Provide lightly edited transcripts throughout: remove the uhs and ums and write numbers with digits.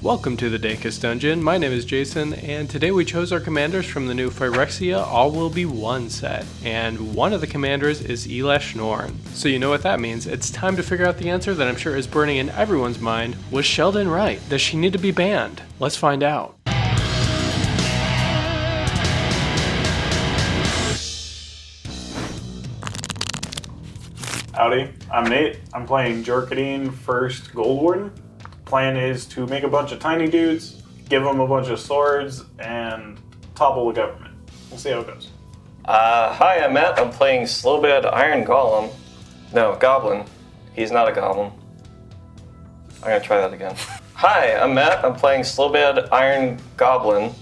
Welcome to the Dacus Dungeon. My name is Jason, and today we chose our commanders from the new Phyrexia All Will Be One set, and one of the commanders is Elesh Norn. So you know what that means. It's time to figure out the answer that I'm sure is burning in everyone's mind. Was Sheldon right? Does she need to be banned? Let's find out. Howdy, I'm Nate. I'm playing Jor Kadeen, first Goldwarden. Plan is to make a bunch of tiny dudes, give them a bunch of swords, and topple the government. We'll see how it goes. Hi, I'm Matt. I'm playing Slobad Iron Golem. No, Goblin. He's not a goblin. I'm gonna try that again. Hi, I'm Matt. I'm playing Slobad Iron Goblin.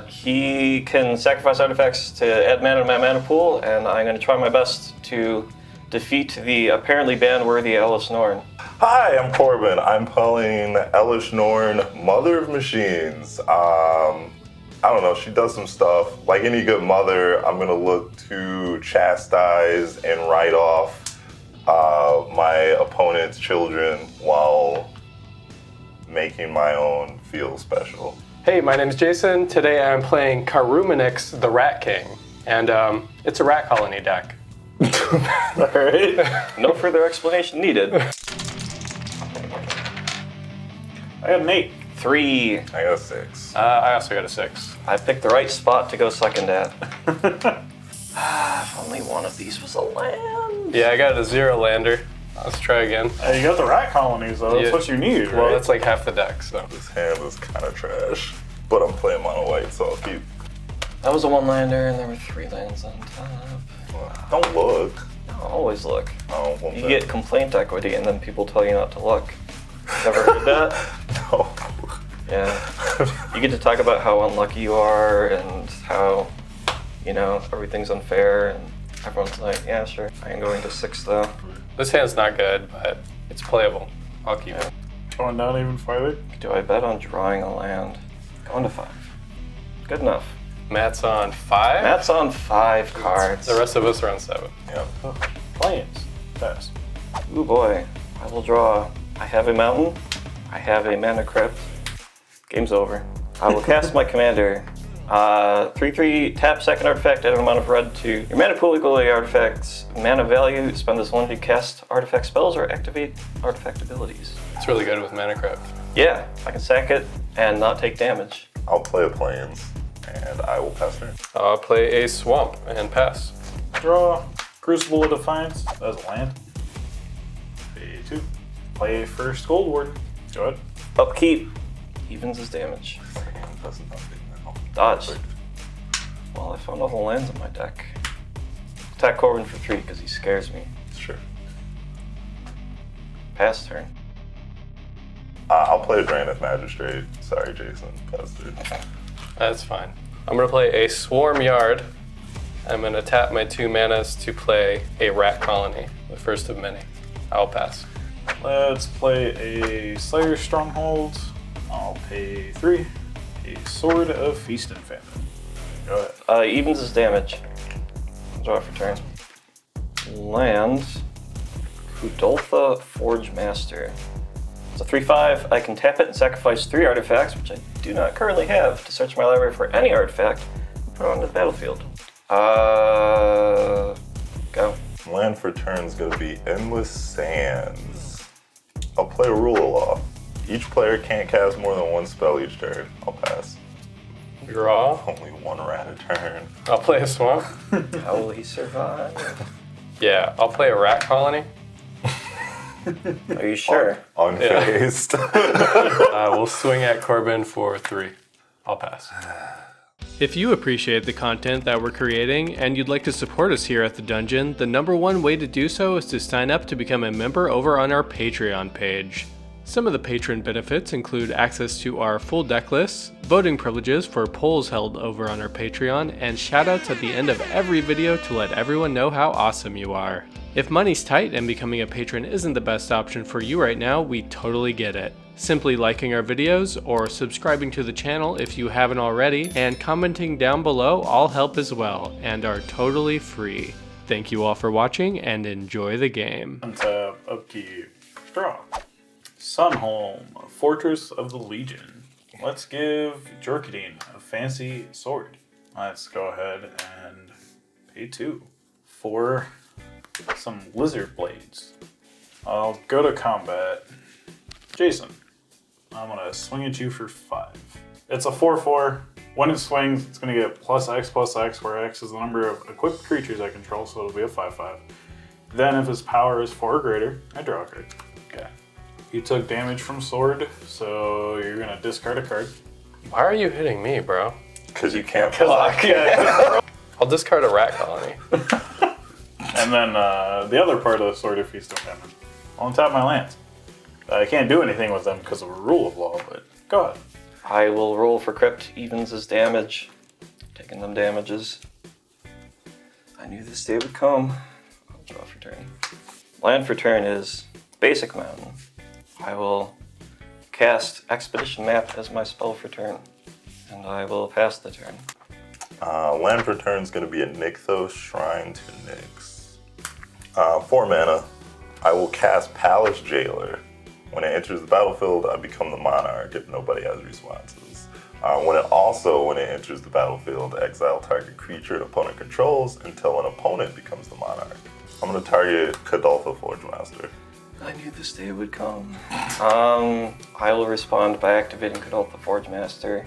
He can sacrifice artifacts to add mana to my mana pool, and I'm gonna try my best to defeat the apparently ban-worthy Elesh Norn. Hi, I'm Corbin. I'm playing Elesh Norn, Mother of Machines. I don't know, she does some stuff. Like any good mother, I'm gonna look to chastise and write off my opponent's children while making my own feel special. Hey, my name is Jason. Today I'm playing Karumonix, the Rat King, and it's a rat colony deck. Alright. No further explanation needed. I got an 8. 3. I got a 6. I also got a 6. I picked the right spot to go second at. If only one of these was a land. Yeah, I got a 0 lander. Let's try again. You got the rat colonies though, that's Yeah. what you need, right? Well, that's like half the deck, so. This hand is kind of trash, but I'm playing mono white, so I'll keep. That was a 1-lander, and there were 3 lands on top. Don't look. No, always look. Oh, one You thing. get complaint equity, and then people tell you not to look. Never heard that? No. Yeah. You get to talk about how unlucky you are and how, everything's unfair, and everyone's like, yeah, sure. I am going to 6 though. This hand's not good, but it's playable. I'll keep it. Going down even farther. Do I bet on drawing a land? Going to 5. Good enough. Matt's on 5. Matt's on 5 cards. The rest of us are on 7. Yeah. Plains. Fast. Ooh boy. I will draw. I have a mountain. I have a mana crypt. Game's over. I will cast my commander. 3/3, tap second artifact, add an amount of red to your mana pool equal to your artifact's mana value. Spend this one to cast artifact spells or activate artifact abilities. It's really good with Mana Crypt. Yeah, I can sack it and not take damage. I'll play a plains, and I will pass turn. I'll play a Swamp and pass. Draw. Crucible of Defiance. That's a land. Pay 2. Play first Goldwarden. Go ahead. Upkeep evens his damage. That's nothing now. Dodge. Well, I found all the lands in my deck. Attack Corbin for 3 because he scares me. Sure. Pass turn. I'll play a Draineth Magistrate. Sorry, Jason. Pass turn. That's fine. I'm going to play a Swarm Yard. I'm going to tap my 2 manas to play a Rat Colony, the first of many. I'll pass. Let's play a Slayer Stronghold. I'll pay 3. A Sword of Feast and Famine. Go ahead. Evens his damage. Draw for turn. Land. Kudoltha Forge Master. It's a 3/5. I can tap it and sacrifice 3 artifacts, which I do not currently have, to search my library for any artifact and put it onto the battlefield. Go. Land for turn is going to be Endless Sands. I'll play a Rule of Law. Each player can't cast more than 1 spell each turn. I'll pass. Draw. Only 1 rat a turn. I'll play a Swamp. How will he survive? Yeah, I'll play a Rat Colony. Are you sure? Unfazed. We'll swing at Corbin for 3. I'll pass. If you appreciate the content that we're creating and you'd like to support us here at the Dungeon, the #1 way to do so is to sign up to become a member over on our Patreon page. Some of the patron benefits include access to our full deck lists, voting privileges for polls held over on our Patreon, and shoutouts at the end of every video to let everyone know how awesome you are. If money's tight and becoming a patron isn't the best option for you right now, we totally get it. Simply liking our videos or subscribing to the channel if you haven't already, and commenting down below all help as well, and are totally free. Thank you all for watching and enjoy the game. Untap, upkeep, draw. Sunholm, Fortress of the Legion. Let's give Jor Kadeen a fancy sword. Let's go ahead and pay 2 for some lizard blades. I'll go to combat. Jason, I'm gonna swing at you for 5. It's a 4/4. When it swings, it's gonna get +X, where X is the number of equipped creatures I control, so it'll be a 5/5. Then if his power is 4 or greater, I draw a card. Okay. You took damage from sword, so you're gonna discard a card. Why are you hitting me, bro? Because you can't block. I'll discard a rat colony. And then the other part of the sword, if he's still damage, I'll untap my lands. I can't do anything with them because of a rule of law, but go ahead. I will roll for crypt, evens his damage, taking them damages. I knew this day would come. I'll draw for turn. Land for turn is Basic Mountain. I will cast Expedition Map as my spell for turn, and I will pass the turn. Land for turn is going to be a Nykthos Shrine to Nyx. 4 mana. I will cast Palace Jailer. When it enters the battlefield, I become the monarch if nobody has responses. When it enters the battlefield, exile target creature an opponent controls until an opponent becomes the monarch. I'm going to target Kadoltha Forgemaster. I knew this day would come. I will respond by activating Kadoltha Forgemaster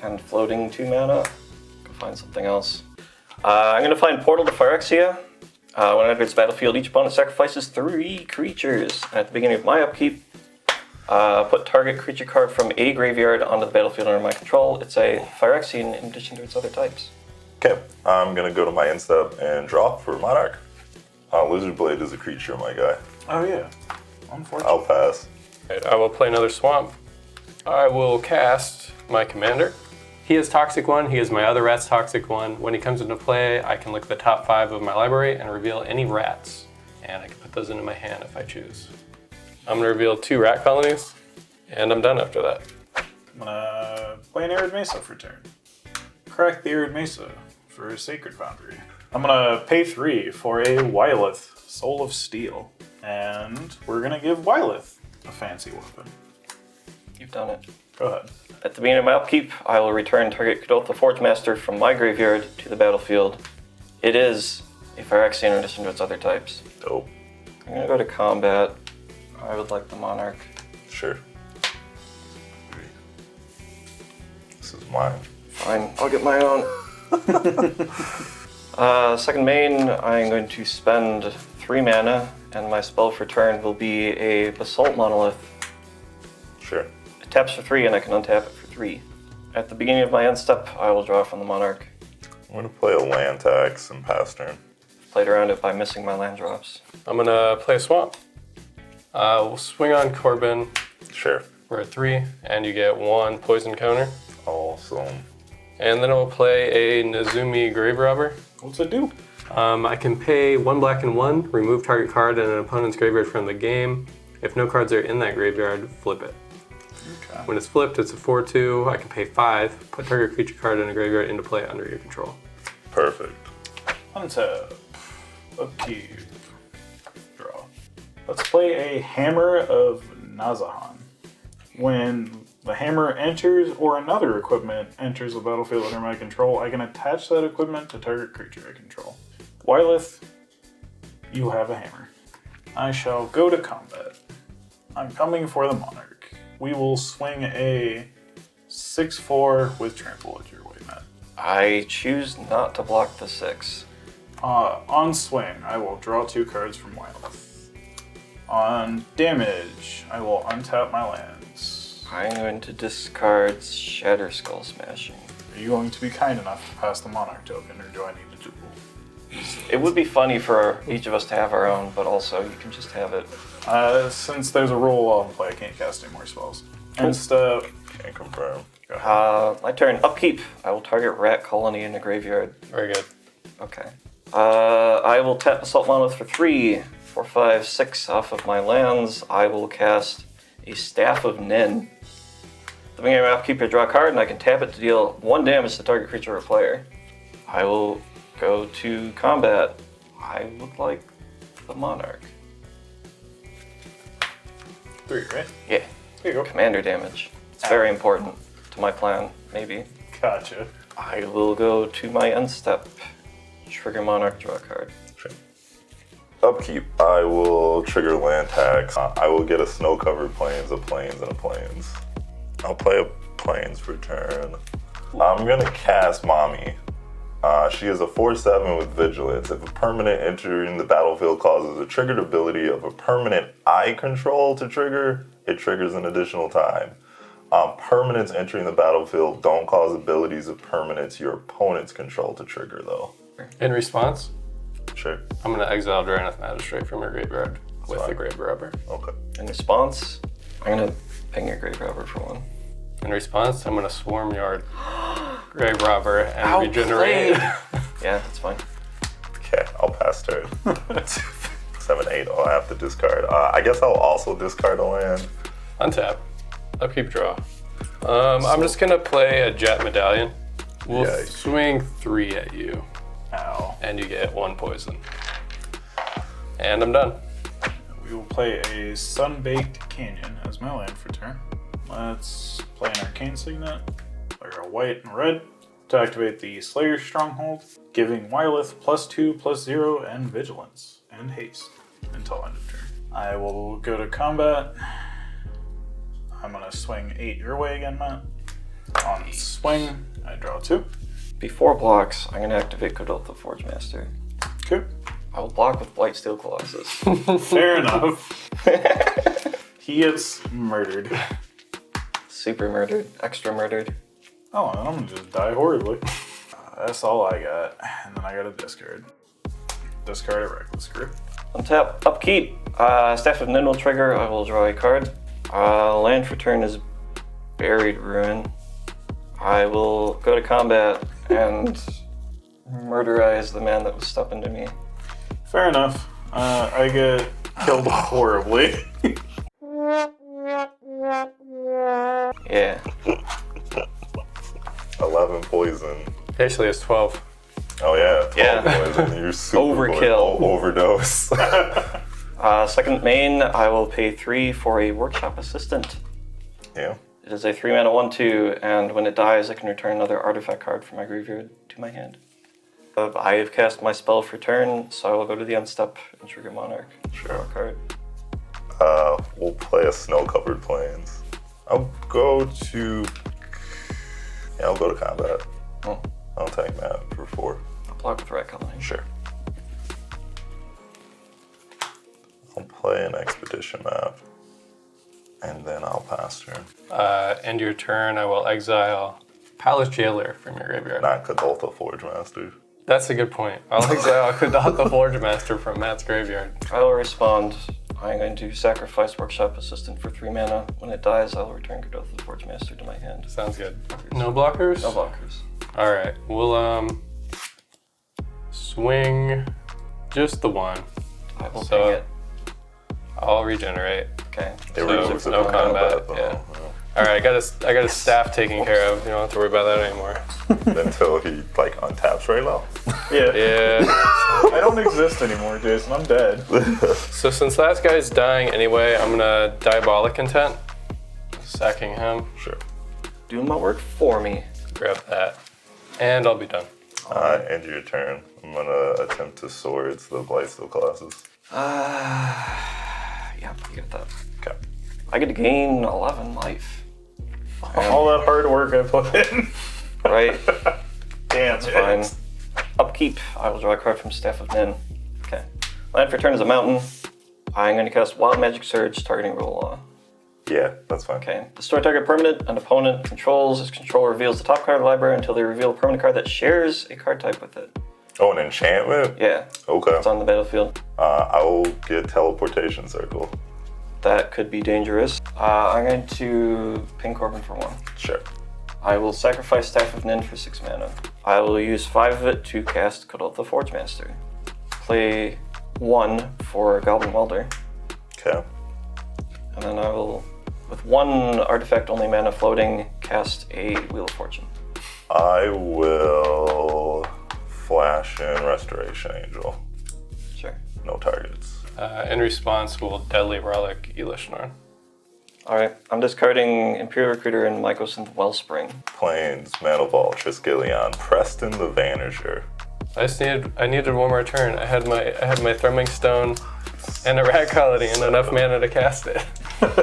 and floating 2 mana. Go find something else. I'm going to find Portal to Phyrexia. When it enters the battlefield, each opponent sacrifices 3 creatures. And at the beginning of my upkeep, put target creature card from a graveyard onto the battlefield under my control. It's a Phyrexian in addition to its other types. Okay, I'm going to go to my end step and draw for Monarch. Lizard Blade is a creature, my guy. Oh yeah, unfortunately. I'll pass. Right, I will play another swamp. I will cast my commander. He has Toxic 1, he has my other rat's Toxic 1. When he comes into play, I can look at the top 5 of my library and reveal any rats. And I can put those into my hand if I choose. I'm gonna reveal 2 rat colonies, and I'm done after that. I'm gonna play an Arid Mesa for turn. Crack the Arid Mesa for a Sacred Foundry. I'm gonna pay 3 for a Wylith, Soul of Steel. And we're gonna give Wylith a fancy weapon. You've done it. Go ahead. At the beginning of my upkeep, I will return target Kadoltha Forgemaster from my graveyard to the battlefield. It is a Phyrexian in addition to its other types. Dope. I'm gonna go to combat. I would like the Monarch. Sure. This is mine. Fine, I'll get my own. Second main, I'm going to spend 3 mana, and my spell for turn will be a Basalt Monolith. Sure. It taps for 3, and I can untap it for 3. At the beginning of my end step, I will draw from the Monarch. I'm going to play a land tax and pass turn. Played around it by missing my land drops. I'm gonna play a swamp. We'll swing on Corbin Sure. for a 3, and you get 1 poison counter. Awesome. And then I'll play a Nezumi Grave Robber. What's it do? I can pay 1 black and 1, remove target card in an opponent's graveyard from the game. If no cards are in that graveyard, flip it. Okay. When it's flipped, it's a 4/2. I can pay 5, put target creature card in a graveyard into play under your control. Perfect. Untap. Upkeep. Draw. Let's play a Hammer of Nazahan. When the hammer enters or another equipment enters the battlefield under my control, I can attach that equipment to target creature I control. Wylith, you have a hammer. I shall go to combat. I'm coming for the Monarch. We will swing a 6/4 with trample at your way, Matt. I choose not to block the 6. On swing, I will draw 2 cards from Wylith. On damage, I will untap my lands. I'm going to discard Shatter Skull Smashing. Are you going to be kind enough to pass the Monarch token, or do I need to duel? It would be funny for each of us to have our own, but also you can just have it. Since there's a rule law in play, I can't cast any more spells. And step. Can't confirm. Go ahead. My turn. Upkeep. I will target Rat Colony in the graveyard. Very good. Okay. I will tap Assault Monolith for 3, 4, 5, 6 off of my lands. I will cast a Staff of Nin. At the beginning of my upkeep, I draw a card, and I can tap it to deal 1 damage to target creature or player. I will go to combat. I look like the Monarch. 3, right? Yeah. Here you go. commander damage. It's very important to my plan, maybe. Gotcha. I will go to my end step. Trigger Monarch, draw a card. Sure. Upkeep. I will trigger land tax. I will get a snow-covered plains, a plains, and a plains. I'll play a plains for turn. I'm gonna cast Mommy. She is a 4/7 with vigilance. If a permanent entering the battlefield causes a triggered ability of a permanent I control to trigger, it triggers an additional time. Permanents entering the battlefield don't cause abilities of permanents your opponents control to trigger, though. In response, Sure. I'm going to exile Draenith Magistrate from your graveyard with the Grave Robber. Okay. In response, I'm gonna ping your Grave Robber for one. In response, I'm going to Swarm Yard Grave Robber and regenerate. Yeah, that's fine. Okay, I'll pass turn. 7/8. I'll have to discard. I guess I'll also discard a land. Untap. Upkeep draw. I'm just going to play a Jet Medallion. We'll Yikes. swing 3 at you. Ow. And you get 1 poison. And I'm done. We will play a Sunbaked Canyon as my land for turn. Let's play an Arcane Signet, or a white and red, to activate the Slayer's Stronghold, giving Wylith +2/+0 and Vigilance and Haste until end of turn. I will go to combat. I'm gonna swing 8 your way again, Matt. On swing, I draw 2. Before blocks, I'm gonna activate Godolph the Forge Master. Okay. I will block with Blight Steel Colossus. Fair enough. He gets murdered. Super murdered, extra murdered. Oh, and I'm gonna just die horribly. That's all I got. And then I got a discard. Discard a Reckless Grip. Untap, upkeep. Staff of Nin will trigger. I will draw a card. Land for turn is Buried Ruin. I will go to combat and murderize the man that was stepping to me. Fair enough. I get killed horribly. Yeah. 11 poison. Actually, it's 12. Oh yeah, 12 Yeah. poison. You're super Overkill. Overdose. Second main, I will pay 3 for a Workshop Assistant. Yeah. It is a 3-mana 1/2, and when it dies, I can return another artifact card from my graveyard to my hand. I have cast my spell for turn, so I will go to the end step and trigger Monarch. Draw a card. We'll play a snow-covered plains. I'll go to combat. Oh, I'll take that for 4. I'll block with Rat Colony. Sure. I'll play an expedition map, and then I'll pass turn. End your turn, I will exile Palace Jailer from your graveyard. Not Kadoltha Forge Master. That's a good point. I'll exile Kadoltha the Forge Master from Matt's graveyard. I will respond. I'm going to sacrifice Workshop Assistant for 3 mana. When it dies, I will return Godolph the Forge Master to my hand. Sounds good. No blockers? No blockers. All right, we'll swing just the 1. I will So- ping it. I'll regenerate. Okay. It So, removes it no from combat, though. yeah. All right, I got a staff taken care of. You don't have to worry about that anymore. Until he untaps Raylo. Yeah. Yeah. I don't exist anymore, Jason. I'm dead. So since that guy's dying anyway, I'm gonna Diabolic Intent, sacking him. Sure. Doing my work for me. Grab that, and I'll be done. End your turn. I'm gonna attempt to swords the Blightsteel Colossus. Yeah, you got that. Okay. I get to gain 11 life. All that hard work I put in. Right? Damn, That's fine. Upkeep. I will draw a card from Staff of Nin. Okay. Land for turn is a mountain. I'm going to cast Wild Magic Surge, targeting Rule Law. Yeah, that's fine. Okay. Destroy target permanent an opponent controls. Its controller reveals the top card of the library until they reveal a permanent card that shares a card type with it. Oh, an enchantment? Yeah. Okay. It's on the battlefield. I will get Teleportation Circle. That could be dangerous. I'm going to ping Corbin for 1. Sure. I will sacrifice Staff of Nin for 6 mana. I will use 5 of it to cast Kadoltha the Forge Master. Play 1 for Goblin Welder. Okay. And then I will, with 1 artifact only mana floating, cast a Wheel of Fortune. I will flash in Restoration Angel. Sure. No targets. In response, we'll Deadly Relic Elesh Norn. Alright, I'm discarding Imperial Recruiter and Mycosynth Wellspring. Plains, Manivall, Triskelion, Preston the Vanisher. I needed one more turn. I had my Thrumming Stone and a Rat Colony and enough mana to cast it.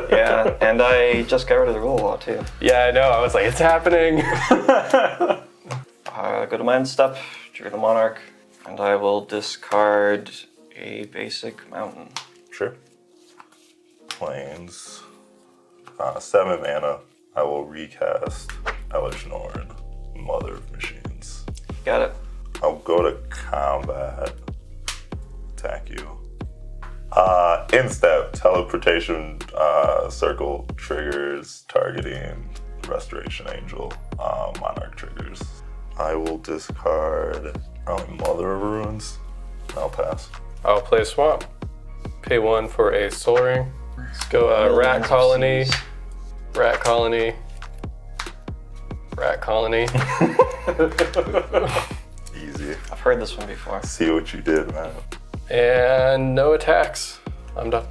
Yeah, and I just got rid of the rule law too. Yeah, I know. I was like, it's happening. Go to my end step, trigger the Monarch, and I will discard a basic mountain. Sure. Plains. 7 mana. I will recast Elesh Norn, Mother of Machines. Got it. I'll go to combat. Attack you. Instep, teleportation circle triggers, targeting Restoration Angel, Monarch triggers. I will discard Mother of Ruins. I'll pass. I'll play a Swamp. Pay 1 for a Soul Ring. Let's go Rat Colony. Rat Colony. Rat Colony. Easy. I've heard this one before. See what you did, man. And no attacks. I'm done.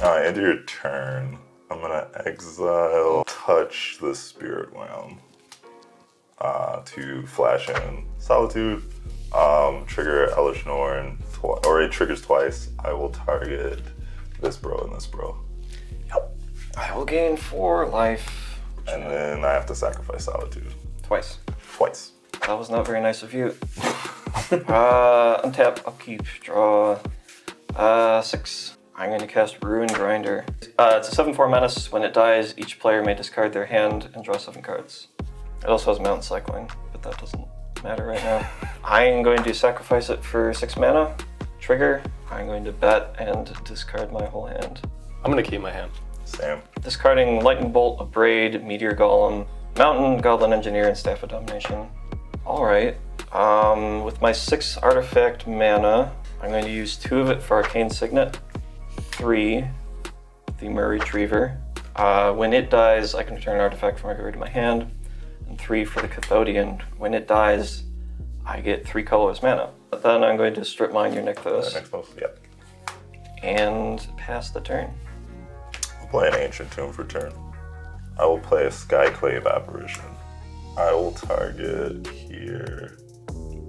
Alright, end of your turn. I'm gonna exile Touch the Spirit Realm to flash in Solitude. Trigger Elesh Norn, or it triggers twice. I will target this bro and this bro. I will gain 4 life. And then I have to sacrifice Solitude. Twice. That was not very nice of you. Untap, upkeep, draw 6. I'm going to cast Ruin Grinder. It's a 7/4 menace. When it dies, each player may discard their hand and draw 7 cards. It also has Mountain Cycling, but that doesn't matter right now. I'm going to sacrifice it for 6 mana. Trigger. I'm going to bet and discard my whole hand. I'm going to keep my hand. Same. Discarding Lightning Bolt, Abrade, Meteor Golem, Mountain, Goblin Engineer, and Staff of Domination. Alright. With my 6 artifact mana, I'm going to use 2 of it for Arcane Signet, 3, the Murray Retriever. When it dies, I can return an artifact from my graveyard to my hand, and 3 for the Cathodian. When it dies, I get 3 colorless mana. Then I'm going to strip mine your Nykthos Yep. and pass the turn. I'll play an Ancient Tomb for turn. I will play a Skyclave Apparition. I will target here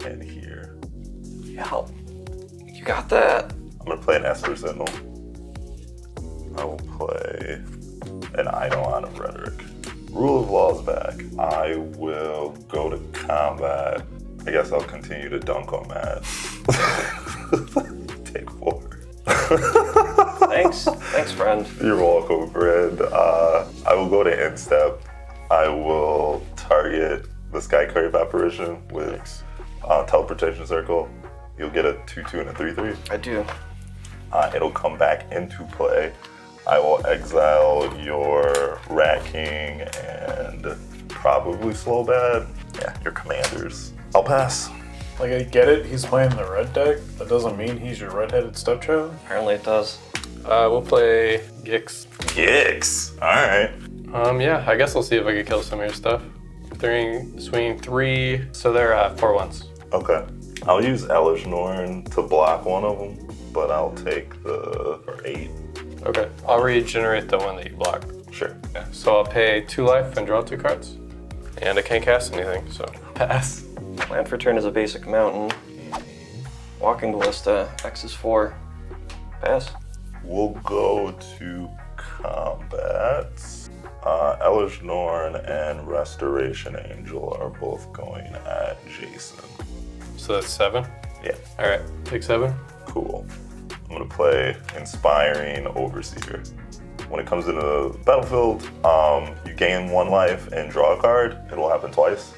and here. Yeah, you got that. I'm gonna play an Esper Sentinel. I will play an Eidolon of Rhetoric. Rule of Law is back. I will go to combat. I guess I'll continue to dunk on Matt. Take 4. Thanks, friend. You're welcome, friend. I will go to Instep. I will target the Skycrave Apparition with Teleportation Circle. You'll get a 2/2 and a 3/3. I do. It'll come back into play. I will exile your Rat King and probably Slobad. Yeah, your commanders. I'll pass. Like, I get it, he's playing the red deck. That doesn't mean he's your redheaded stepchild. Apparently it does. We'll play Gix. Gix. Alright. Yeah, I guess I'll see if I can kill some of your stuff. Swinging 3, so they're 4/1s. Okay. I'll use Elesh Norn to block one of them, but I'll take the 8. Okay, I'll regenerate the one that you blocked. Sure. Okay, so I'll pay 2 life and draw 2 cards. And I can't cast anything, so pass. Land for turn is a basic mountain. Walking Ballista, X is 4. Pass. We'll go to combat. Elesh Norn and Restoration Angel are both going at Jason. So that's 7? Yeah. Alright, take 7. Cool. I'm gonna play Inspiring Overseer. When it comes into the battlefield, you gain 1 life and draw a card. It'll happen twice.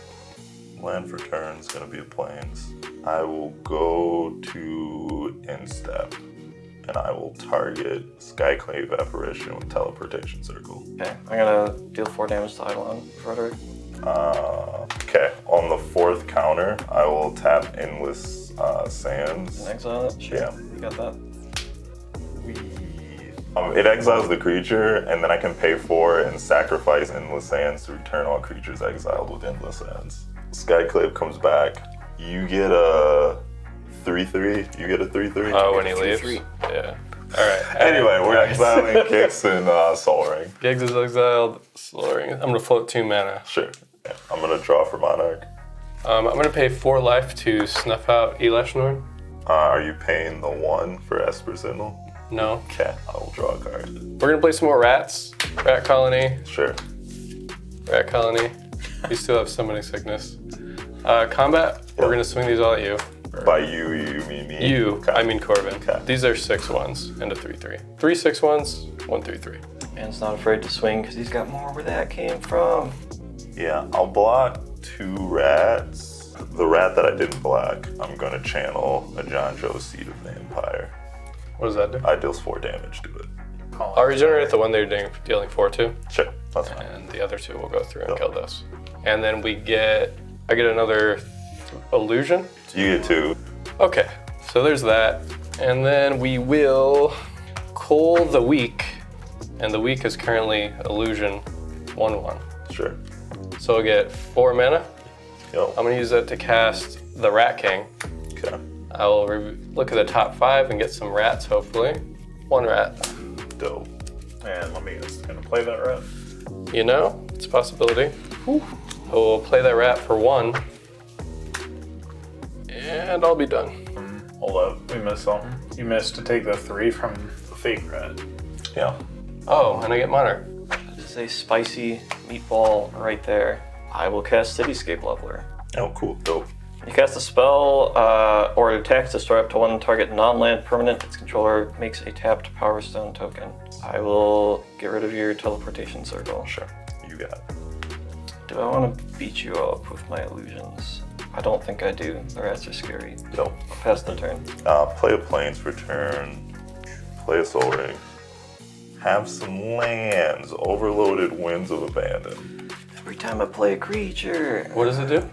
Land for turn is gonna be a Plains. I will go to Instep, and I will target Skyclave Apparition with Teleportation Circle. Okay, I'm gonna deal 4 damage to Eidolon Rhetoric. Okay, on the 4th counter, I will tap Endless Sands. And exile it? Sure. Yeah. You got that. It exiles the creature, and then I can pay 4 and sacrifice Endless Sands to return all creatures exiled with Endless Sands. Skyclave comes back. You get a 3/3. You get a 3/3. Oh, when he leaves? 3/3. Yeah. Alright. Anyway, we're exiling Kix and Soul Ring. Giggs is exiled. Soul Ring. I'm gonna float 2 mana. Sure. Yeah. I'm gonna draw for Monarch. I'm gonna pay 4 life to snuff out Elesh Norn. Are you paying the 1 for Esper Signal? No. Okay, I will draw a card. We're gonna play some more rats. Rat colony. Sure. Rat colony. We still have summoning sickness. Combat. We're gonna swing these all at you. By you mean me? You. Okay. I mean Corbin. Okay. These are 6/1s and a 3/3. 3 6/1s. 1 3/3. Man's not afraid to swing because he's got more where that came from. Yeah, I'll block 2 rats. The rat that I didn't block, I'm gonna channel a John Joe Seed of the Empire. What does that do? I deals 4 damage to it. I'll regenerate the one that you're dealing 4 to, Sure, that's fine. and the other 2 will go through and kill those. And then I get another illusion. You get 2. Okay, so there's that. And then we will Coal the Weak, and the Weak is currently illusion 1/1. Sure. So I'll get 4 mana. Yo. I'm gonna use that to cast the Rat King. Okay. I will look at the top 5 and get some rats, hopefully. 1 rat. Dope. And let me guess, gonna play that rat. You know, it's a possibility. I will play that rat for 1. And I'll be done. Hold up, we missed something. You missed to take the 3 from the fake rat. Yeah. Oh, and I get Monarch. That is a spicy meatball right there. I will cast Cityscape Leveler. Oh, cool. Dope. You cast a spell or it attacks, destroy up to 1 target non-land permanent. Its controller makes a tapped Power Stone token. I will get rid of your teleportation circle. Sure. You got it. Do I want to beat you up with my illusions? I don't think I do. The rats are scary. Dope. I'll pass the turn. Play a Plains for turn. Play a Soul Ring. Have some lands. Overloaded Winds of Abandon. Every time I play a creature. What does it do?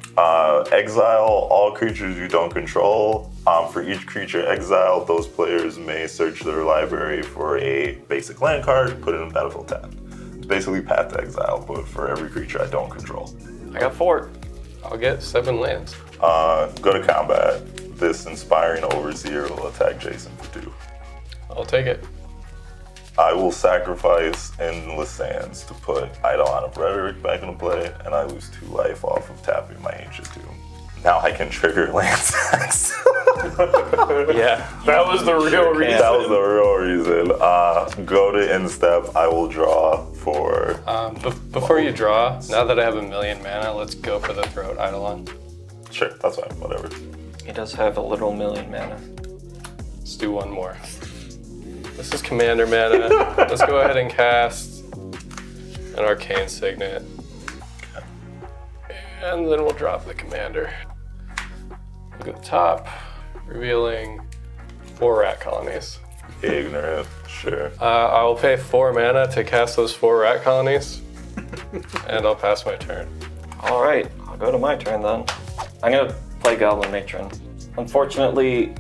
Exile all creatures you don't control. For each creature exiled, those players may search their library for a basic land card, put it in battlefield tapped. It's basically Path to Exile, but for every creature I don't control. I got 4. I'll get 7 lands. Go to combat. This Inspiring Overseer will attack Jason for 2. I'll take it. I will sacrifice Endless Sands to put Eidolon of Rhetoric back into play, and I lose 2 life off of tapping my Ancient Tomb. Now I can trigger land tax. Yeah. That was the real reason. That was the real reason. Go to end step. I will draw for. Before you draw, now that I have 1,000,000 mana, let's go for the Throat Eidolon. Sure, that's fine. Whatever. He does have a literal 1,000,000 mana. Let's do 1 more. This is Commander mana. Let's go ahead and cast an Arcane Signet. And then we'll drop the Commander. Look at the top, revealing 4 rat colonies. Ignorant. Sure. I will pay 4 mana to cast those 4 rat colonies, and I'll pass my turn. All right, I'll go to my turn then. I'm gonna play Goblin Matron. Unfortunately,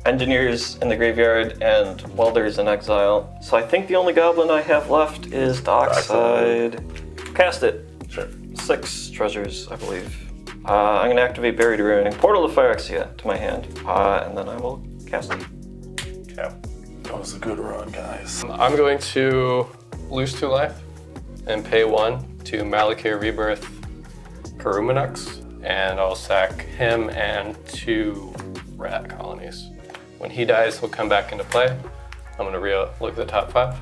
Engineer's in the graveyard and Welder's in exile. So I think the only Goblin I have left is Dockside. Cast it. Sure. 6 treasures, I believe. I'm gonna activate Buried Ruining Portal of Phyrexia to my hand, and then I will cast it. Okay. That was a good run, guys. I'm going to lose 2 life and pay 1 to Malakir Rebirth Karumonix, and I'll sack him and 2 rat colonies. When he dies, he'll come back into play. I'm gonna look at the top 5,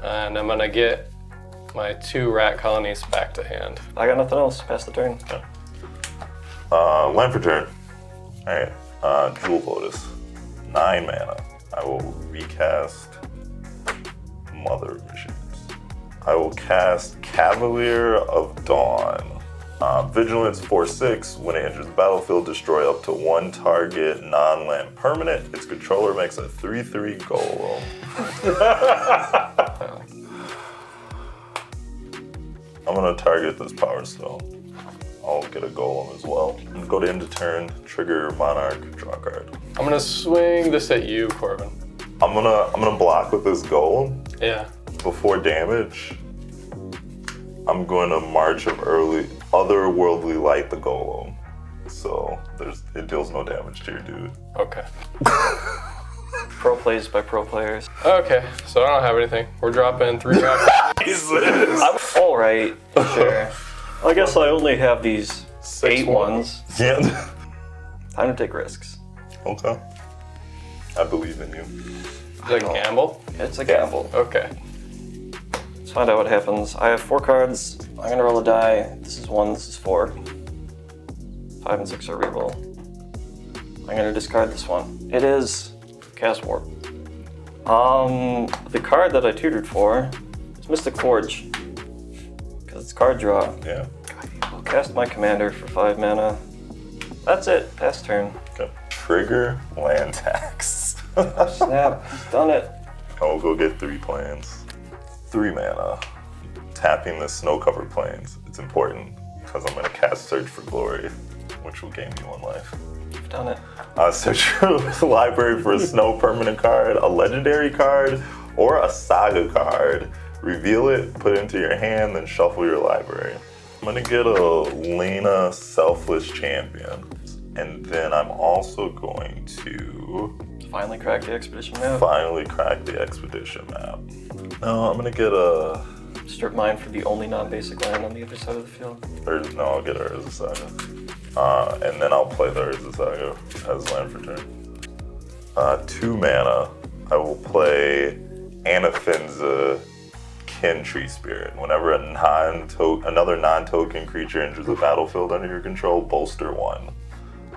and I'm gonna get my 2 rat colonies back to hand. I got nothing else. Pass the turn. Okay. Land for turn. Alright. Jewel Lotus. 9 mana. I will recast Mother of Machines. I will cast Cavalier of Dawn. Vigilance 4/6. When it enters the battlefield, destroy up to 1 target non-land permanent. Its controller makes a 3/3 golem. I'm gonna target this Power Stone. I'll get a golem as well. Go to end of turn, trigger Monarch, draw a card. I'm gonna swing this at you, Corbin. I'm gonna block with this golem. Yeah. Before damage, I'm going to March of Otherworldly Light the golem. So it deals no damage to your dude. Okay. pro plays by pro players. Okay, so I don't have anything. We're dropping 3 rock. I'm all right, sure. I guess I only have these 8 ones. Yeah. Time to take risks. Okay. I believe in you. Is that a gamble? It's a gamble. Okay. Let's find out what happens. I have 4 cards. I'm gonna roll a die. This is 1, this is 4. 5 and 6 are reroll. I'm gonna discard this one. It is Cast Warp. The card that I tutored for is Mystic Forge. Because it's card draw. Yeah. I'll cast my commander for 5 mana. That's it. Pass turn. Okay. Trigger land tax. Snap. Done it. I will go get 3 planes. 3 mana. Tapping the snow-covered plains. It's important because I'm going to cast Search for Glory, which will gain me 1 life. You've done it. Search your library for a snow permanent card, a legendary card, or a saga card. Reveal it, put it into your hand, then shuffle your library. I'm going to get a Lena Selfless Champion. And then I'm also going to Finally cracked the expedition map. finally crack the expedition map. No, I'm gonna get a. Strip mine for the only non-basic land on the other side of the field. No, I'll get a Urza Saga. And then I'll play the Urza Saga as land for turn. 2 mana. I will play Anafenza Kin Tree Spirit. Whenever another non-token creature enters the battlefield under your control, bolster 1.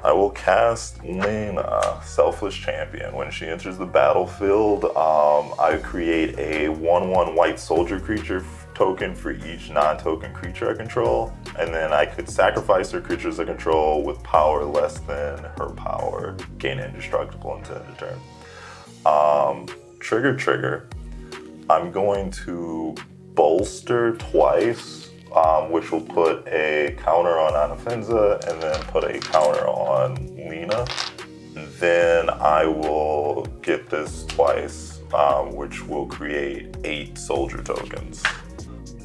I will cast Lena, Selfless Champion. When she enters the battlefield, I create a 1/1 white soldier creature token for each non-token creature I control, and then I could sacrifice her creatures I control with power less than her power, gain indestructible until end of turn. Trigger. I'm going to bolster twice. Which will put a counter on Anafenza and then put a counter on Lena. Then I will get this twice, which will create 8 soldier tokens.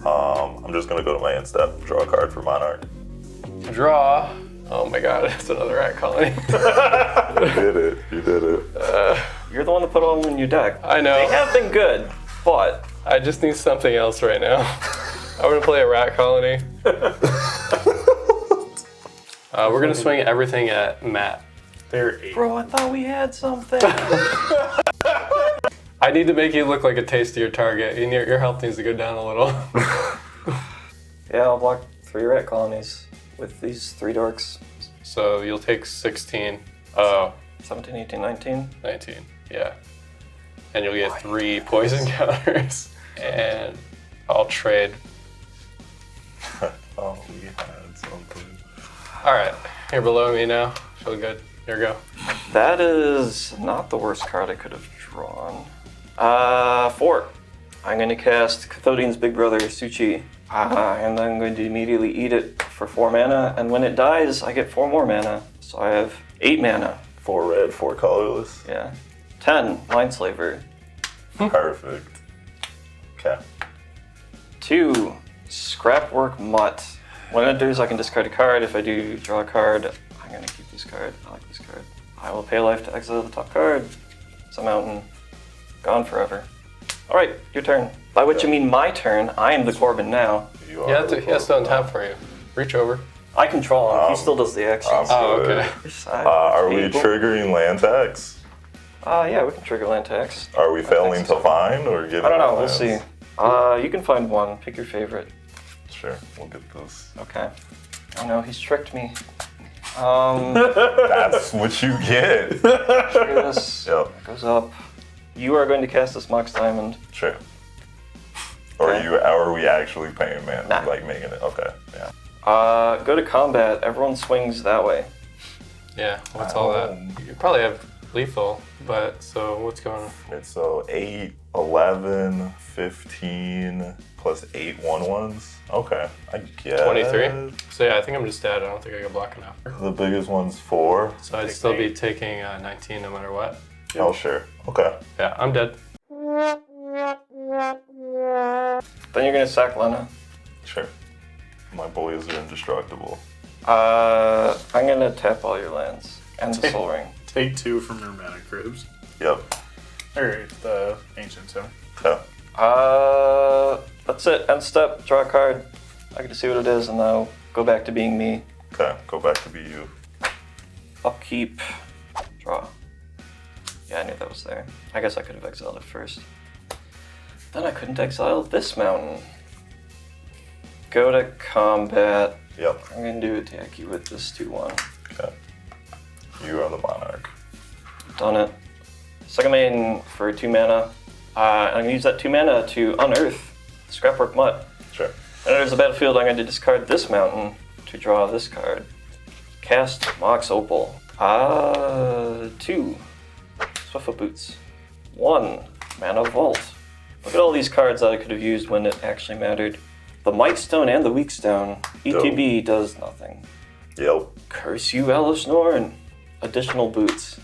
I'm just gonna go to my end step, draw a card for Monarch. Draw. Oh my god, it's another rat colony. You did it. You're the one that put them in your deck. I know. They have been good, but I just need something else right now. I'm gonna play a rat colony. We're gonna swing everything at Matt. They're 8. bro, I thought we had something. I need to make you look like a tastier target, and your health needs to go down a little. Yeah, I'll block 3 rat colonies with these 3 dorks. So you'll take 16. 17, 18, 19. 19. Yeah. And you'll get 3 poison counters. And I'll trade. Oh, we had something. Alright, you're below me now. Feel good. Here we go. That is not the worst card I could have drawn. 4. I'm going to cast Cathodine's big brother, Suchi. And I'm going to immediately eat it for 4 mana. And when it dies, I get 4 more mana. So I have 8 mana. 4 red, 4 colorless. Yeah. 10, Mindslaver. Perfect. Okay. 2, Scrapwork Mutt. When it does, I can discard a card. If I do draw a card, I'm going to keep this card. I like this card. I will pay life to exile the top card. It's a mountain. Gone forever. Alright, your turn. By which you mean my turn. I am the Corbin now. He has to untap for you. Reach over. I control him. He still does the actions. Oh, okay. Are we triggering land tax? Yeah, we can trigger land tax. Are we failing to find or getting? I don't know. We'll lands? see. You can find one. Pick your favorite. Sure, we'll get this. Okay. Oh no, he's tricked me. That's what you get. Trigger this. Yep. Goes up. You are going to cast this Mox Diamond. Sure. Or Okay. are we actually paying man? Nah. Like making it? Okay. Yeah. Go to combat. Everyone swings that way. Yeah, what's all that? You probably have lethal, but so what's going on? It's so 8, 11, 15 plus 8 1/1s. Okay, I guess. 23? So yeah, I think I'm just dead. I don't think I can block enough. The biggest one's 4. So I'd still be taking 19 no matter what. Oh sure. Okay. Yeah, I'm dead. Then you're going to sack Lena. Sure. My boys are indestructible. I'm going to tap all your lands and the Soul Ring. Take 2 from your mana cribs. Yep. Or the ancient, so. Okay. That's it. End step. Draw a card. I get to see what it is, and then I'll go back to being me. Okay, go back to be you. Upkeep. Draw. Yeah, I knew that was there. I guess I could have exiled it first. Then I couldn't exile this mountain. Go to combat. Yep. I'm gonna do attack you with this 2/1. Okay. You are the monarch. Done it. Second main for 2 mana. I'm gonna use that 2 mana to unearth Scrapwork Mutt. Sure. And there's the battlefield. I'm going to discard this mountain to draw this card. Cast Mox Opal. 2. Swiftfoot Boots. 1. Mana Vault. Look at all these cards that I could have used when it actually mattered. The Might Stone and the Weak Stone. ETB does nothing. Yep. Curse you, Elesh Norn. Additional boots.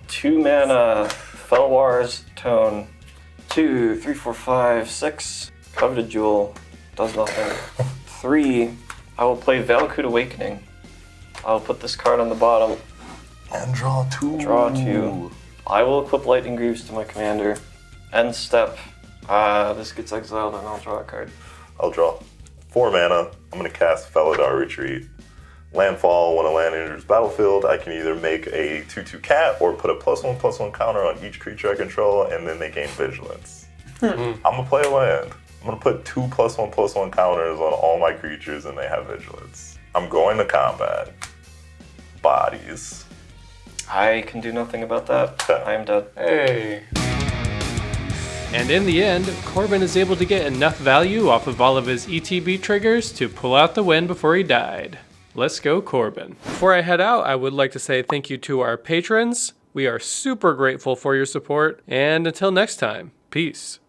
2 mana Felwar's Tone. 2, 3, 4, 5, 6. Coveted Jewel. Does nothing. 3. I will play Valakut Awakening. I'll put this card on the bottom. And draw 2. Draw 2. I will equip Lightning Greaves to my commander. End step. This gets exiled and I'll draw a card. I'll draw 4 mana. I'm going to cast Felidar Retreat. Landfall, when a land enters battlefield, I can either make a 2/2 cat or put a +1/+1 counter on each creature I control, and then they gain vigilance. I'm going to play a land. I'm going to put 2 +1/+1 counters on all my creatures, and they have vigilance. I'm going to combat. Bodies. I can do nothing about that. Okay. I am dead. Hey. And in the end, Corbin is able to get enough value off of all of his ETB triggers to pull out the win before he died. Let's go, Corbin. Before I head out, I would like to say thank you to our patrons. We are super grateful for your support, and until next time, peace.